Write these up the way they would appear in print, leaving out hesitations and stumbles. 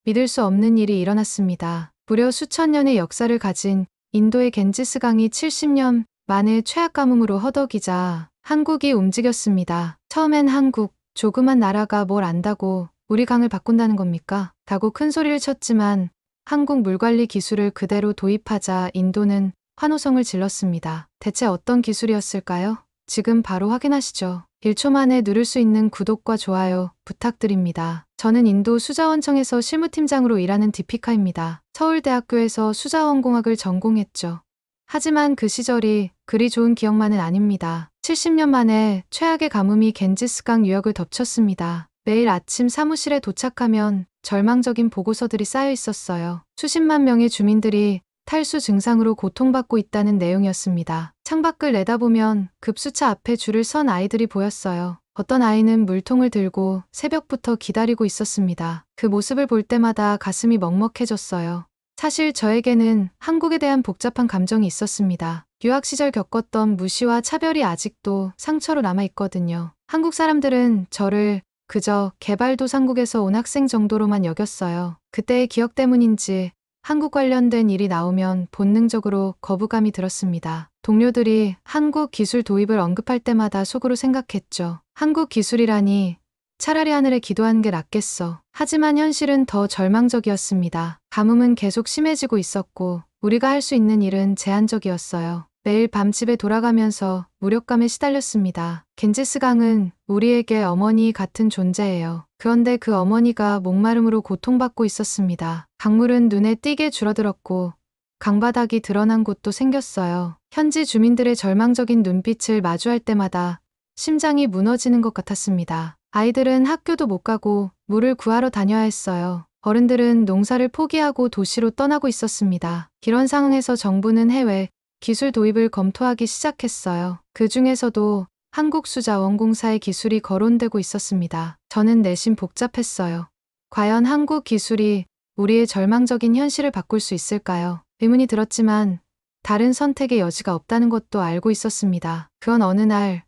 믿을 수 없는 일이 일어났습니다. 무려 수천 년의 역사를 가진 인도의 겐지스강이 70년 만에 최악 가뭄으로 허덕이자 한국이 움직였습니다. 처음엔 한국, 조그만 나라가 뭘 안다고 우리 강을 바꾼다는 겁니까? 다고 큰 소리를 쳤지만 한국 물관리 기술을 그대로 도입하자 인도는 환호성을 질렀습니다. 대체 어떤 기술이었을까요? 지금 바로 확인하시죠. 1초 만에 누를 수 있는 구독과 좋아요 부탁드립니다. 저는 인도 수자원청에서 실무팀장으로 일하는 디피카입니다. 서울대학교에서 수자원공학을 전공했죠. 하지만 그 시절이 그리 좋은 기억만은 아닙니다. 70년 만에 최악의 가뭄이 겐지스강 유역을 덮쳤습니다. 매일 아침 사무실에 도착하면 절망적인 보고서들이 쌓여 있었어요. 수십만 명의 주민들이 탈수 증상으로 고통받고 있다는 내용이었습니다. 창밖을 내다보면 급수차 앞에 줄을 선 아이들이 보였어요. 어떤 아이는 물통을 들고 새벽부터 기다리고 있었습니다. 그 모습을 볼 때마다 가슴이 먹먹해졌어요. 사실 저에게는 한국에 대한 복잡한 감정이 있었습니다. 유학 시절 겪었던 무시와 차별이 아직도 상처로 남아있거든요. 한국 사람들은 저를 그저 개발도상국에서 온 학생 정도로만 여겼어요. 그때의 기억 때문인지 한국 관련된 일이 나오면 본능적으로 거부감이 들었습니다. 동료들이 한국 기술 도입을 언급할 때마다 속으로 생각했죠. 한국 기술이라니 차라리 하늘에 기도하는 게 낫겠어. 하지만 현실은 더 절망적이었습니다. 가뭄은 계속 심해지고 있었고 우리가 할 수 있는 일은 제한적이었어요. 매일 밤 집에 돌아가면서 무력감에 시달렸습니다. 겐지스강은 우리에게 어머니 같은 존재예요. 그런데 그 어머니가 목마름으로 고통받고 있었습니다. 강물은 눈에 띄게 줄어들었고 강바닥이 드러난 곳도 생겼어요. 현지 주민들의 절망적인 눈빛을 마주할 때마다 심장이 무너지는 것 같았습니다. 아이들은 학교도 못 가고 물을 구하러 다녀야 했어요. 어른들은 농사를 포기하고 도시로 떠나고 있었습니다. 이런 상황에서 정부는 해외 기술 도입을 검토하기 시작했어요. 그 중에서도 한국수자원공사의 기술이 거론되고 있었습니다. 저는 내심 복잡했어요. 과연 한국 기술이 우리의 절망적인 현실을 바꿀 수 있을까요? 의문이 들었지만 다른 선택의 여지가 없다는 것도 알고 있었습니다. 그건 어느 날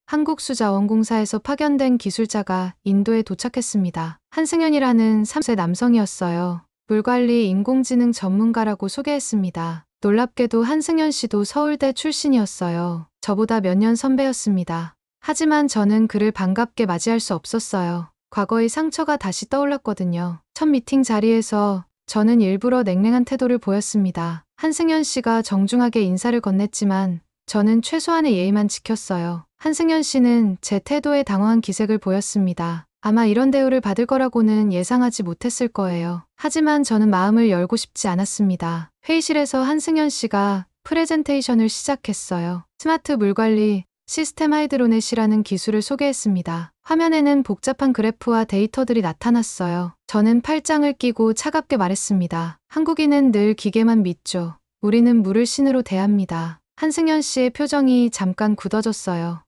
한국수자원공사에서 파견된 기술자가 인도에 도착했습니다. 한승현이라는 3세 남성이었어요. 물관리 인공지능 전문가라고 소개했습니다. 놀랍게도 한승현 씨도 서울대 출신이었어요. 저보다 몇 년 선배였습니다. 하지만 저는 그를 반갑게 맞이할 수 없었어요. 과거의 상처가 다시 떠올랐거든요. 첫 미팅 자리에서 저는 일부러 냉랭한 태도를 보였습니다. 한승현 씨가 정중하게 인사를 건넸지만 저는 최소한의 예의만 지켰어요. 한승현 씨는 제 태도에 당황한 기색을 보였습니다. 아마 이런 대우를 받을 거라고는 예상하지 못했을 거예요. 하지만 저는 마음을 열고 싶지 않았습니다. 회의실에서 한승현 씨가 프레젠테이션을 시작했어요. 스마트 물관리 시스템 하이드로넷이라는 기술을 소개했습니다. 화면에는 복잡한 그래프와 데이터들이 나타났어요. 저는 팔짱을 끼고 차갑게 말했습니다. 한국인은 늘 기계만 믿죠. 우리는 물을 신으로 대합니다. 한승현 씨의 표정이 잠깐 굳어졌어요.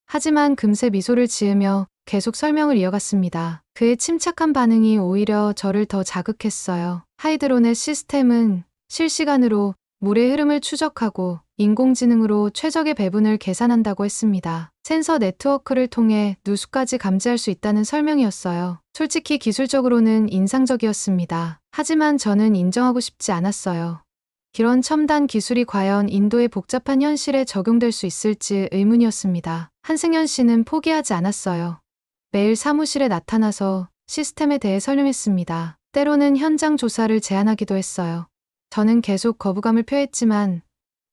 하지만 금세 미소를 지으며 계속 설명을 이어갔습니다. 그의 침착한 반응이 오히려 저를 더 자극했어요. 하이드로넷 시스템은 실시간으로 물의 흐름을 추적하고 인공지능으로 최적의 배분을 계산한다고 했습니다. 센서 네트워크를 통해 누수까지 감지할 수 있다는 설명이었어요. 솔직히 기술적으로는 인상적이었습니다. 하지만 저는 인정하고 싶지 않았어요. 이런 첨단 기술이 과연 인도의 복잡한 현실에 적용될 수 있을지 의문이었습니다. 한승현 씨는 포기하지 않았어요. 매일 사무실에 나타나서 시스템에 대해 설명했습니다. 때로는 현장 조사를 제안하기도 했어요. 저는 계속 거부감을 표했지만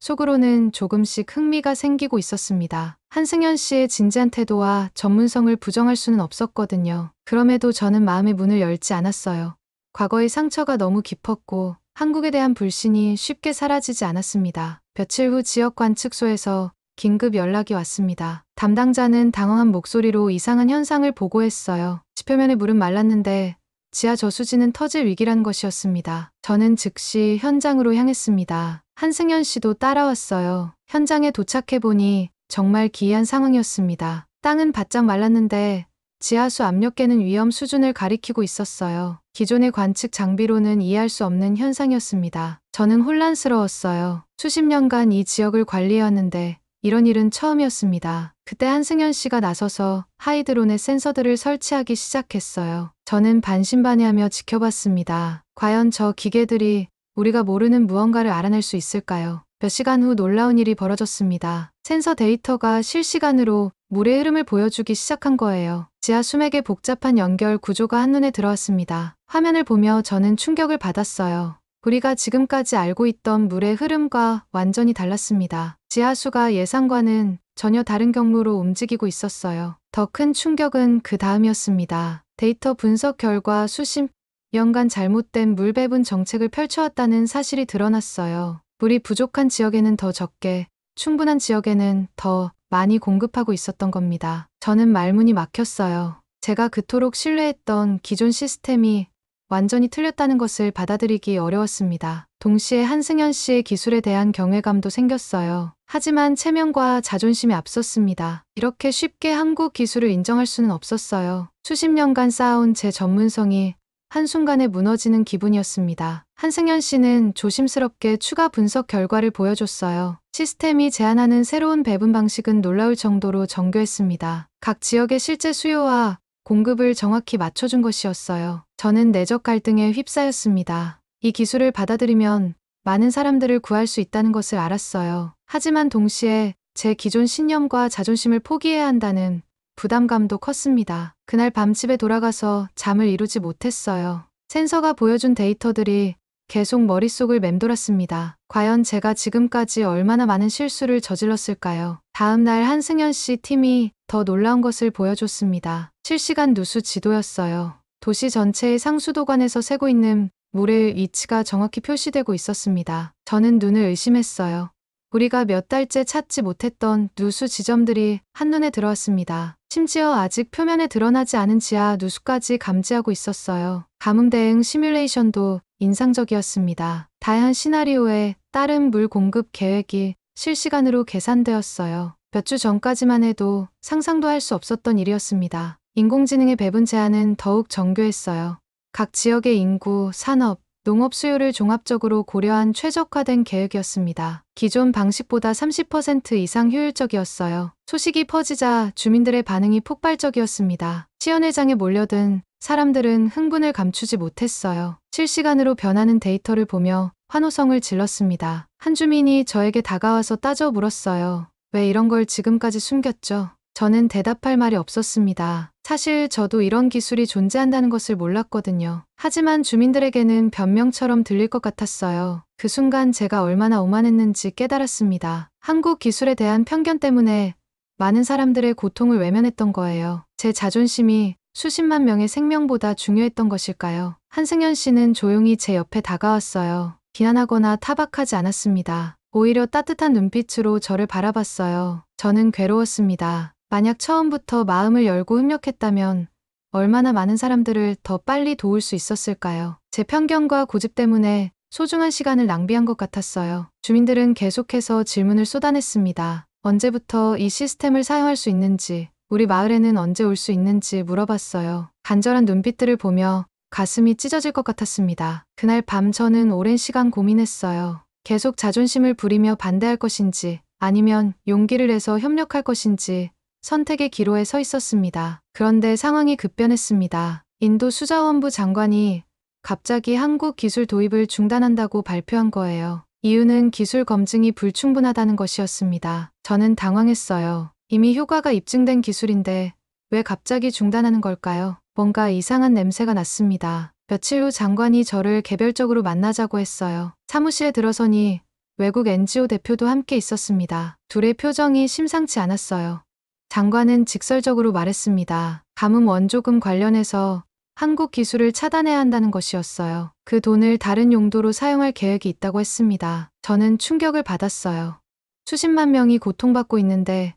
속으로는 조금씩 흥미가 생기고 있었습니다. 한승현 씨의 진지한 태도와 전문성을 부정할 수는 없었거든요. 그럼에도 저는 마음의 문을 열지 않았어요. 과거의 상처가 너무 깊었고 한국에 대한 불신이 쉽게 사라지지 않았습니다. 며칠 후 지역 관측소에서 긴급 연락이 왔습니다. 담당자는 당황한 목소리로 이상한 현상을 보고했어요. 지표면의 물은 말랐는데 지하 저수지는 터질 위기라는 것이었습니다. 저는 즉시 현장으로 향했습니다. 한승현 씨도 따라왔어요. 현장에 도착해보니 정말 기이한 상황이었습니다. 땅은 바짝 말랐는데 지하수 압력계는 위험 수준을 가리키고 있었어요. 기존의 관측 장비로는 이해할 수 없는 현상이었습니다. 저는 혼란스러웠어요. 수십 년간 이 지역을 관리해왔는데 이런 일은 처음이었습니다. 그때 한승현 씨가 나서서 하이드론의 센서들을 설치하기 시작했어요. 저는 반신반의하며 지켜봤습니다. 과연 저 기계들이 우리가 모르는 무언가를 알아낼 수 있을까요? 몇 시간 후 놀라운 일이 벌어졌습니다. 센서 데이터가 실시간으로 물의 흐름을 보여주기 시작한 거예요. 지하 수맥의 복잡한 연결 구조가 한눈에 들어왔습니다. 화면을 보며 저는 충격을 받았어요. 우리가 지금까지 알고 있던 물의 흐름과 완전히 달랐습니다. 지하수가 예상과는 전혀 다른 경로로 움직이고 있었어요. 더 큰 충격은 그 다음이었습니다. 데이터 분석 결과 수십 년간 잘못된 물 배분 정책을 펼쳐왔다는 사실이 드러났어요. 물이 부족한 지역에는 더 적게, 충분한 지역에는 더 많이 공급하고 있었던 겁니다. 저는 말문이 막혔어요. 제가 그토록 신뢰했던 기존 시스템이 완전히 틀렸다는 것을 받아들이기 어려웠습니다. 동시에 한승현 씨의 기술에 대한 경외감도 생겼어요. 하지만 체면과 자존심이 앞섰습니다. 이렇게 쉽게 한국 기술을 인정할 수는 없었어요. 수십 년간 쌓아온 제 전문성이 한순간에 무너지는 기분이었습니다. 한승현 씨는 조심스럽게 추가 분석 결과를 보여줬어요. 시스템이 제안하는 새로운 배분 방식은 놀라울 정도로 정교했습니다. 각 지역의 실제 수요와 공급을 정확히 맞춰준 것이었어요. 저는 내적 갈등에 휩싸였습니다. 이 기술을 받아들이면 많은 사람들을 구할 수 있다는 것을 알았어요. 하지만 동시에 제 기존 신념과 자존심을 포기해야 한다는 부담감도 컸습니다. 그날 밤 집에 돌아가서 잠을 이루지 못했어요. 센서가 보여준 데이터들이 계속 머릿속을 맴돌았습니다. 과연 제가 지금까지 얼마나 많은 실수를 저질렀을까요? 다음 날 한승현 씨 팀이 더 놀라운 것을 보여줬습니다. 실시간 누수 지도였어요. 도시 전체의 상수도관에서 새고 있는 물의 위치가 정확히 표시되고 있었습니다. 저는 눈을 의심했어요. 우리가 몇 달째 찾지 못했던 누수 지점들이 한눈에 들어왔습니다. 심지어 아직 표면에 드러나지 않은 지하 누수까지 감지하고 있었어요. 가뭄 대응 시뮬레이션도 인상적이었습니다. 다양한 시나리오에 따른 물 공급 계획이 실시간으로 계산되었어요. 몇 주 전까지만 해도 상상도 할 수 없었던 일이었습니다. 인공지능의 배분 제한은 더욱 정교했어요. 각 지역의 인구, 산업, 농업 수요를 종합적으로 고려한 최적화된 계획이었습니다. 기존 방식보다 30% 이상 효율적이었어요. 소식이 퍼지자 주민들의 반응이 폭발적이었습니다. 시연회장에 몰려든 사람들은 흥분을 감추지 못했어요. 실시간으로 변하는 데이터를 보며 환호성을 질렀습니다. 한 주민이 저에게 다가와서 따져 물었어요. 왜 이런 걸 지금까지 숨겼죠? 저는 대답할 말이 없었습니다. 사실 저도 이런 기술이 존재한다는 것을 몰랐거든요. 하지만 주민들에게는 변명처럼 들릴 것 같았어요. 그 순간 제가 얼마나 오만했는지 깨달았습니다. 한국 기술에 대한 편견 때문에 많은 사람들의 고통을 외면했던 거예요. 제 자존심이 수십만 명의 생명보다 중요했던 것일까요? 한승현 씨는 조용히 제 옆에 다가왔어요. 비난하거나 타박하지 않았습니다. 오히려 따뜻한 눈빛으로 저를 바라봤어요. 저는 괴로웠습니다. 만약 처음부터 마음을 열고 협력했다면 얼마나 많은 사람들을 더 빨리 도울 수 있었을까요? 제 편견과 고집 때문에 소중한 시간을 낭비한 것 같았어요. 주민들은 계속해서 질문을 쏟아냈습니다. 언제부터 이 시스템을 사용할 수 있는지, 우리 마을에는 언제 올 수 있는지 물어봤어요. 간절한 눈빛들을 보며 가슴이 찢어질 것 같았습니다. 그날 밤 저는 오랜 시간 고민했어요. 계속 자존심을 부리며 반대할 것인지, 아니면 용기를 내서 협력할 것인지 선택의 기로에 서 있었습니다. 그런데 상황이 급변했습니다. 인도 수자원부 장관이 갑자기 한국 기술 도입을 중단한다고 발표한 거예요. 이유는 기술 검증이 불충분하다는 것이었습니다. 저는 당황했어요. 이미 효과가 입증된 기술인데 왜 갑자기 중단하는 걸까요? 뭔가 이상한 냄새가 났습니다. 며칠 후 장관이 저를 개별적으로 만나자고 했어요. 사무실에 들어서니 외국 NGO 대표도 함께 있었습니다. 둘의 표정이 심상치 않았어요. 장관은 직설적으로 말했습니다. 가뭄 원조금 관련해서 한국 기술을 차단해야 한다는 것이었어요. 그 돈을 다른 용도로 사용할 계획이 있다고 했습니다. 저는 충격을 받았어요. 수십만 명이 고통받고 있는데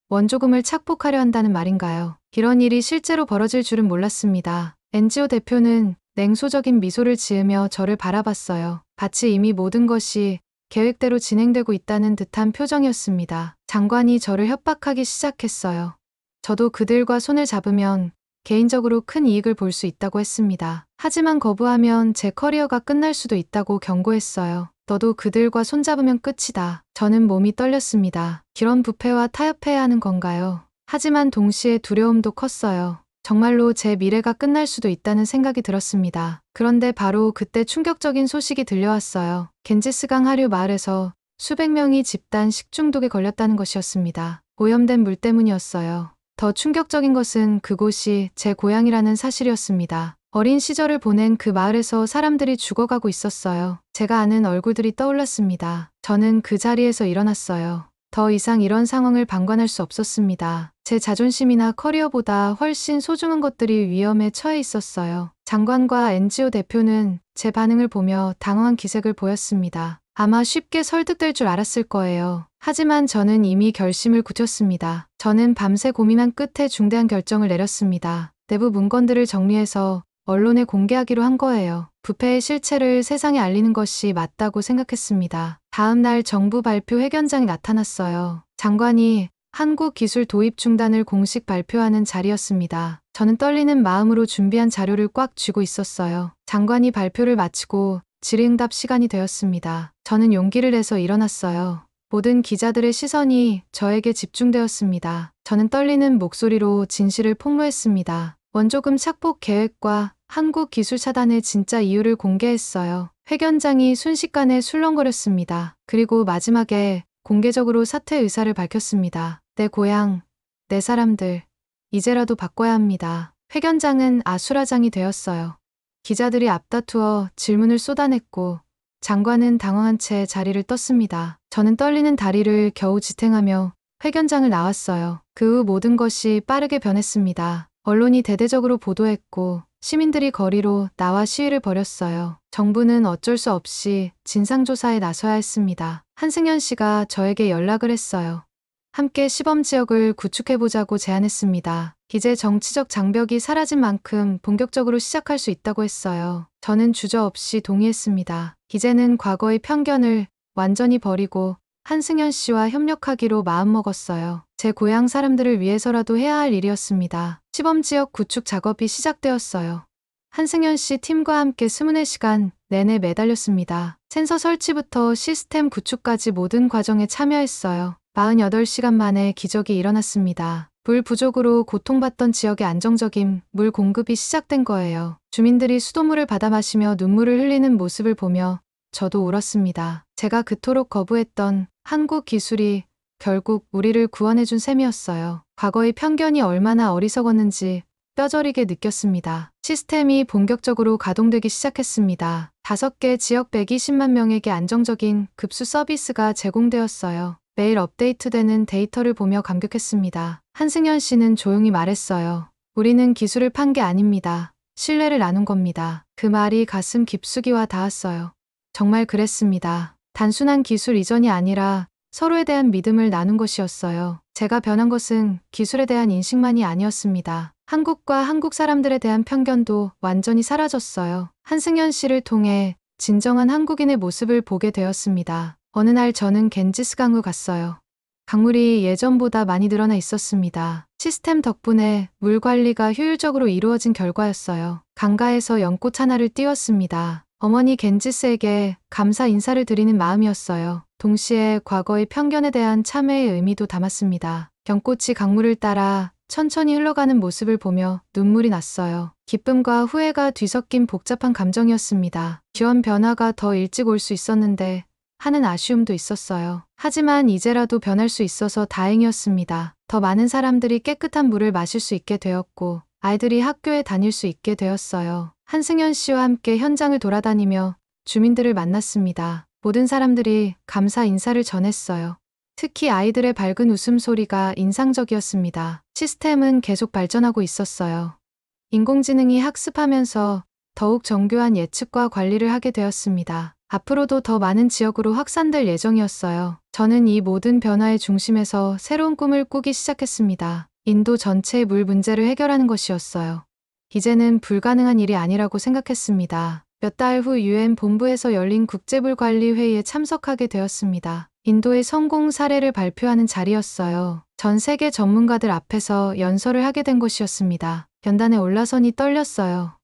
원조금을 착복하려 한다는 말인가요? 이런 일이 실제로 벌어질 줄은 몰랐습니다. NGO 대표는 냉소적인 미소를 지으며 저를 바라봤어요. 마치 이미 모든 것이 계획대로 진행되고 있다는 듯한 표정이었습니다. 장관이 저를 협박하기 시작했어요. 저도 그들과 손을 잡으면 개인적으로 큰 이익을 볼 수 있다고 했습니다. 하지만 거부하면 제 커리어가 끝날 수도 있다고 경고했어요. 너도 그들과 손잡으면 끝이다. 저는 몸이 떨렸습니다. 그런 부패와 타협해야 하는 건가요? 하지만 동시에 두려움도 컸어요. 정말로 제 미래가 끝날 수도 있다는 생각이 들었습니다. 그런데 바로 그때 충격적인 소식이 들려왔어요. 겐지스강 하류 마을에서 수백 명이 집단 식중독에 걸렸다는 것이었습니다. 오염된 물 때문이었어요. 더 충격적인 것은 그곳이 제 고향이라는 사실이었습니다. 어린 시절을 보낸 그 마을에서 사람들이 죽어가고 있었어요. 제가 아는 얼굴들이 떠올랐습니다. 저는 그 자리에서 일어났어요. 더 이상 이런 상황을 방관할 수 없었습니다. 제 자존심이나 커리어보다 훨씬 소중한 것들이 위험에 처해 있었어요. 장관과 NGO 대표는 제 반응을 보며 당황한 기색을 보였습니다. 아마 쉽게 설득될 줄 알았을 거예요. 하지만 저는 이미 결심을 굳혔습니다. 저는 밤새 고민한 끝에 중대한 결정을 내렸습니다. 내부 문건들을 정리해서 언론에 공개하기로 한 거예요. 부패의 실체를 세상에 알리는 것이 맞다고 생각했습니다. 다음 날 정부 발표 회견장이 나타났어요. 장관이 한국 기술 도입 중단을 공식 발표하는 자리였습니다. 저는 떨리는 마음으로 준비한 자료를 꽉 쥐고 있었어요. 장관이 발표를 마치고 질의응답 시간이 되었습니다. 저는 용기를 내서 일어났어요. 모든 기자들의 시선이 저에게 집중되었습니다. 저는 떨리는 목소리로 진실을 폭로했습니다. 원조금 착복 계획과 한국 기술 차단의 진짜 이유를 공개했어요. 회견장이 순식간에 술렁거렸습니다. 그리고 마지막에 공개적으로 사퇴 의사를 밝혔습니다. 내 고향, 내 사람들, 이제라도 바꿔야 합니다. 회견장은 아수라장이 되었어요. 기자들이 앞다투어 질문을 쏟아냈고 장관은 당황한 채 자리를 떴습니다. 저는 떨리는 다리를 겨우 지탱하며 회견장을 나왔어요. 그 후 모든 것이 빠르게 변했습니다. 언론이 대대적으로 보도했고 시민들이 거리로 나와 시위를 벌였어요. 정부는 어쩔 수 없이 진상조사에 나서야 했습니다. 한승연 씨가 저에게 연락을 했어요. 함께 시범 지역을 구축해보자고 제안했습니다. 이제 정치적 장벽이 사라진 만큼 본격적으로 시작할 수 있다고 했어요. 저는 주저없이 동의했습니다. 이제는 과거의 편견을 완전히 버리고 한승연 씨와 협력하기로 마음먹었어요. 제 고향 사람들을 위해서라도 해야 할 일이었습니다. 시범지역 구축 작업이 시작되었어요. 한승연 씨 팀과 함께 24시간 내내 매달렸습니다. 센서 설치부터 시스템 구축까지 모든 과정에 참여했어요. 48시간 만에 기적이 일어났습니다. 물 부족으로 고통받던 지역에 안정적인 물 공급이 시작된 거예요. 주민들이 수돗물을 받아 마시며 눈물을 흘리는 모습을 보며 저도 울었습니다. 제가 그토록 거부했던 한국 기술이 결국 우리를 구원해준 셈이었어요. 과거의 편견이 얼마나 어리석었는지 뼈저리게 느꼈습니다. 시스템이 본격적으로 가동되기 시작했습니다. 5개 지역 120만 명에게 안정적인 급수 서비스가 제공되었어요. 매일 업데이트되는 데이터를 보며 감격했습니다. 한승연 씨는 조용히 말했어요. 우리는 기술을 판 게 아닙니다. 신뢰를 나눈 겁니다. 그 말이 가슴 깊숙이와 닿았어요. 정말 그랬습니다. 단순한 기술 이전이 아니라 서로에 대한 믿음을 나눈 것이었어요. 제가 변한 것은 기술에 대한 인식만이 아니었습니다. 한국과 한국 사람들에 대한 편견도 완전히 사라졌어요. 한승연 씨를 통해 진정한 한국인의 모습을 보게 되었습니다. 어느 날 저는 겐지스강으로 갔어요. 강물이 예전보다 많이 늘어나 있었습니다. 시스템 덕분에 물 관리가 효율적으로 이루어진 결과였어요. 강가에서 연꽃 하나를 띄웠습니다. 어머니 겐지스에게 감사 인사를 드리는 마음이었어요. 동시에 과거의 편견에 대한 참회의 의미도 담았습니다. 연꽃이 강물을 따라 천천히 흘러가는 모습을 보며 눈물이 났어요. 기쁨과 후회가 뒤섞인 복잡한 감정이었습니다. 기원 변화가 더 일찍 올 수 있었는데 하는 아쉬움도 있었어요. 하지만 이제라도 변할 수 있어서 다행이었습니다. 더 많은 사람들이 깨끗한 물을 마실 수 있게 되었고 아이들이 학교에 다닐 수 있게 되었어요. 한승연 씨와 함께 현장을 돌아다니며 주민들을 만났습니다. 모든 사람들이 감사 인사를 전했어요. 특히 아이들의 밝은 웃음소리가 인상적이었습니다. 시스템은 계속 발전하고 있었어요. 인공지능이 학습하면서 더욱 정교한 예측과 관리를 하게 되었습니다. 앞으로도 더 많은 지역으로 확산될 예정이었어요. 저는 이 모든 변화의 중심에서 새로운 꿈을 꾸기 시작했습니다. 인도 전체의 물 문제를 해결하는 것이었어요. 이제는 불가능한 일이 아니라고 생각했습니다. 몇 달 후 UN 본부에서 열린 국제물관리회의에 참석하게 되었습니다. 인도의 성공 사례를 발표하는 자리였어요. 전 세계 전문가들 앞에서 연설을 하게 된 것이었습니다. 연단에 올라서니 떨렸어요.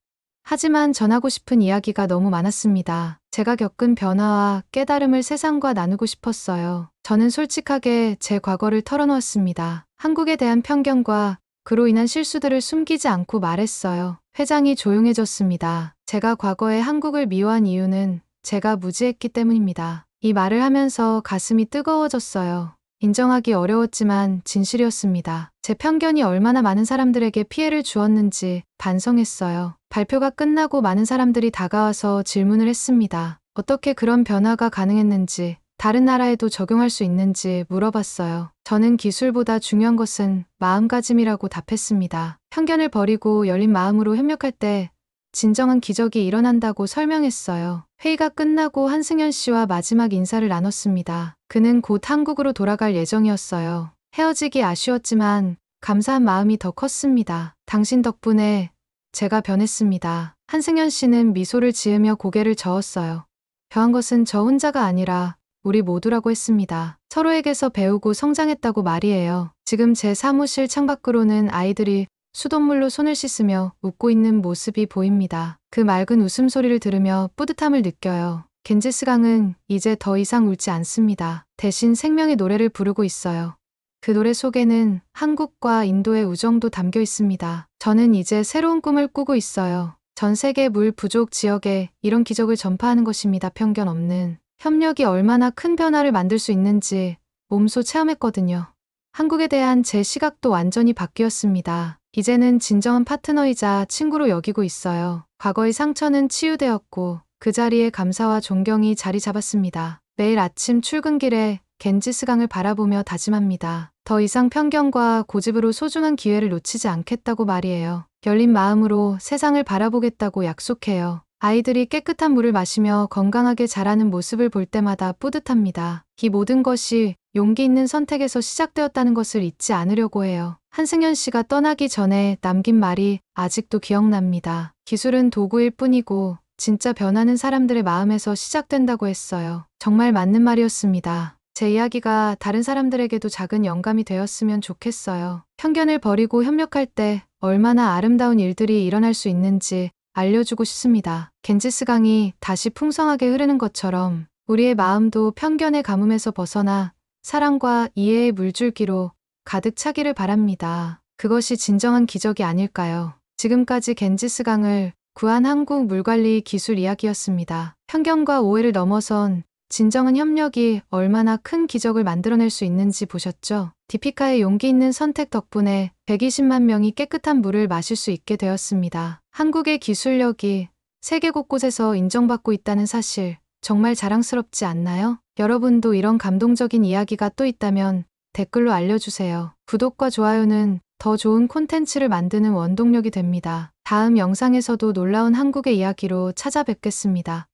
하지만 전하고 싶은 이야기가 너무 많았습니다. 제가 겪은 변화와 깨달음을 세상과 나누고 싶었어요. 저는 솔직하게 제 과거를 털어놓았습니다. 한국에 대한 편견과 그로 인한 실수들을 숨기지 않고 말했어요. 회장이 조용해졌습니다. 제가 과거에 한국을 미워한 이유는 제가 무지했기 때문입니다. 이 말을 하면서 가슴이 뜨거워졌어요. 인정하기 어려웠지만 진실이었습니다. 제 편견이 얼마나 많은 사람들에게 피해를 주었는지 반성했어요. 발표가 끝나고 많은 사람들이 다가와서 질문을 했습니다. 어떻게 그런 변화가 가능했는지, 다른 나라에도 적용할 수 있는지 물어봤어요. 저는 기술보다 중요한 것은 마음가짐이라고 답했습니다. 편견을 버리고 열린 마음으로 협력할 때 진정한 기적이 일어난다고 설명했어요. 회의가 끝나고 한승연 씨와 마지막 인사를 나눴습니다. 그는 곧 한국으로 돌아갈 예정이었어요. 헤어지기 아쉬웠지만 감사한 마음이 더 컸습니다. 당신 덕분에 제가 변했습니다. 한승연 씨는 미소를 지으며 고개를 저었어요. 변한 것은 저 혼자가 아니라 우리 모두라고 했습니다. 서로에게서 배우고 성장했다고 말이에요. 지금 제 사무실 창밖으로는 아이들이 수돗물로 손을 씻으며 웃고 있는 모습이 보입니다. 그 맑은 웃음소리를 들으며 뿌듯함을 느껴요. 겐지스강은 이제 더 이상 울지 않습니다. 대신 생명의 노래를 부르고 있어요. 그 노래 속에는 한국과 인도의 우정도 담겨 있습니다. 저는 이제 새로운 꿈을 꾸고 있어요. 전 세계 물 부족 지역에 이런 기적을 전파하는 것입니다. 편견 없는 협력이 얼마나 큰 변화를 만들 수 있는지 몸소 체험했거든요. 한국에 대한 제 시각도 완전히 바뀌었습니다. 이제는 진정한 파트너이자 친구로 여기고 있어요. 과거의 상처는 치유되었고 그 자리에 감사와 존경이 자리 잡았습니다. 매일 아침 출근길에 겐지스강을 바라보며 다짐합니다. 더 이상 편견과 고집으로 소중한 기회를 놓치지 않겠다고 말이에요. 열린 마음으로 세상을 바라보겠다고 약속해요. 아이들이 깨끗한 물을 마시며 건강하게 자라는 모습을 볼 때마다 뿌듯합니다. 이 모든 것이 용기 있는 선택에서 시작되었다는 것을 잊지 않으려고 해요. 한승연 씨가 떠나기 전에 남긴 말이 아직도 기억납니다. 기술은 도구일 뿐이고 진짜 변화는 사람들의 마음에서 시작된다고 했어요. 정말 맞는 말이었습니다. 제 이야기가 다른 사람들에게도 작은 영감이 되었으면 좋겠어요. 편견을 버리고 협력할 때 얼마나 아름다운 일들이 일어날 수 있는지 알려주고 싶습니다. 겐지스강이 다시 풍성하게 흐르는 것처럼 우리의 마음도 편견의 가뭄에서 벗어나 사랑과 이해의 물줄기로 가득 차기를 바랍니다. 그것이 진정한 기적이 아닐까요? 지금까지 겐지스강을 구한 한국 물관리 기술 이야기였습니다. 편견과 오해를 넘어선 진정한 협력이 얼마나 큰 기적을 만들어낼 수 있는지 보셨죠? 디피카의 용기 있는 선택 덕분에 120만 명이 깨끗한 물을 마실 수 있게 되었습니다. 한국의 기술력이 세계 곳곳에서 인정받고 있다는 사실 정말 자랑스럽지 않나요? 여러분도 이런 감동적인 이야기가 또 있다면 댓글로 알려주세요. 구독과 좋아요는 더 좋은 콘텐츠를 만드는 원동력이 됩니다. 다음 영상에서도 놀라운 한국의 이야기로 찾아뵙겠습니다.